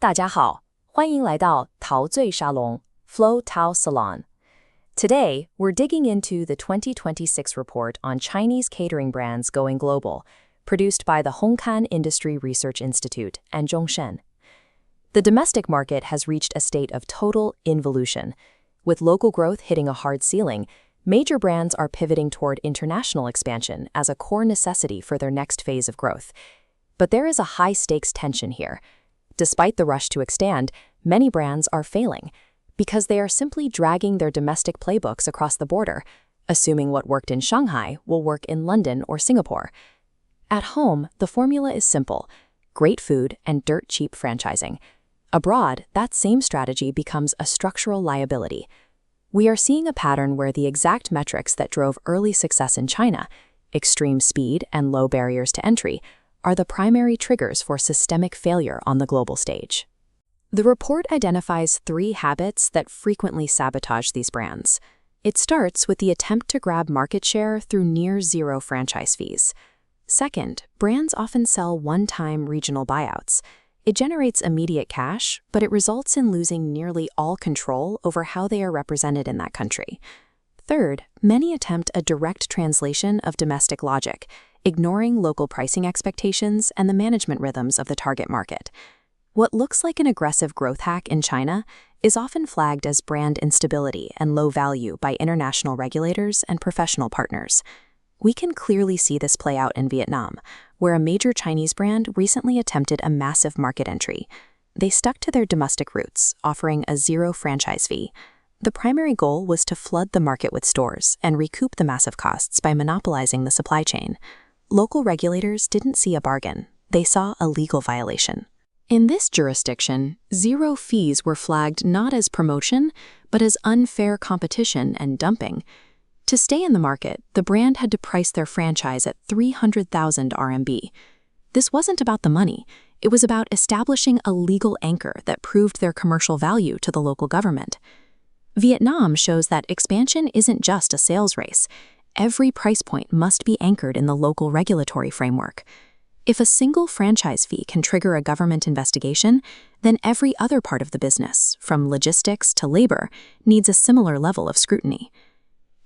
大家好，欢迎来到陶醉沙龙 Flow Tao Salon. Today, we're digging into the 2026 report on Chinese catering brands going global, produced by the Hongcan Industry Research Institute and ZhongShen. The domestic market has reached a state of total involution. With local growth hitting a hard ceiling, major brands are pivoting toward international expansion as a core necessity for their next phase of growth. But there is a high-stakes tension here. Despite the rush to expand, many brands are failing because they are simply dragging their domestic playbooks across the border, assuming what worked in Shanghai will work in London or Singapore. At home, the formula is simple: great food and dirt-cheap franchising. Abroad, that same strategy becomes a structural liability. We are seeing a pattern where the exact metrics that drove early success in China, extreme speed and low barriers to entry, are the primary triggers for systemic failure on the global stage. The report identifies 3 habits that frequently sabotage these brands. It starts with the attempt to grab market share through near-zero franchise fees. Second, brands often sell one-time regional buyouts. It generates immediate cash, but it results in losing nearly all control over how they are represented in that country. Third, many attempt a direct translation of domestic logic, ignoring local pricing expectations and the management rhythms of the target market. What looks like an aggressive growth hack in China is often flagged as brand instability and low value by international regulators and professional partners. We can clearly see this play out in Vietnam, where a major Chinese brand recently attempted a massive market entry. They stuck to their domestic roots, offering a zero franchise fee. The primary goal was to flood the market with stores and recoup the massive costs by monopolizing the supply chain. Local regulators didn't see a bargain. They saw a legal violation. In this jurisdiction, zero fees were flagged not as promotion, but as unfair competition and dumping. To stay in the market, the brand had to price their franchise at 300,000 RMB. This wasn't about the money. It was about establishing a legal anchor that proved their commercial value to the local government. Vietnam shows that expansion isn't just a sales race. Every price point must be anchored in the local regulatory framework. If a single franchise fee can trigger a government investigation, then every other part of the business, from logistics to labor, needs a similar level of scrutiny.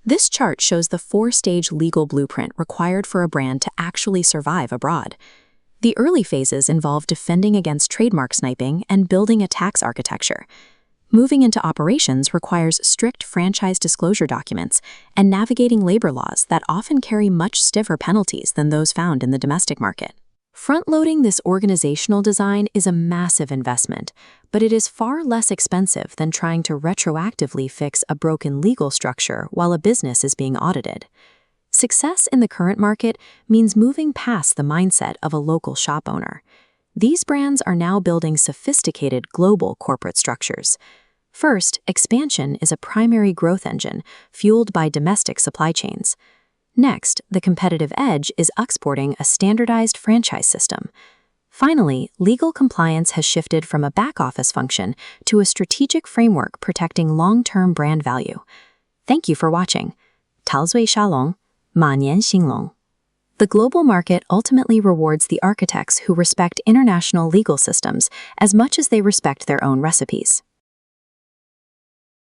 This chart shows the 4-stage legal blueprint required for a brand to actually survive abroad. The early phases involve defending against trademark sniping and building a tax architecture. Moving into operations requires strict franchise disclosure documents and navigating labor laws that often carry much stiffer penalties than those found in the domestic market. Front-loading this organizational design is a massive investment, but it is far less expensive than trying to retroactively fix a broken legal structure while a business is being audited. Success in the current market means moving past the mindset of a local shop owner. These brands are now building sophisticated global corporate structures. First, expansion is a primary growth engine fueled by domestic supply chains. Next, the competitive edge is exporting a standardized franchise system. Finally, legal compliance has shifted from a back-office function to a strategic framework protecting long-term brand value. Thank you for watching. 陶醉沙龙，马年兴隆。The global market ultimately rewards the architects who respect international legal systems as much as they respect their own recipes.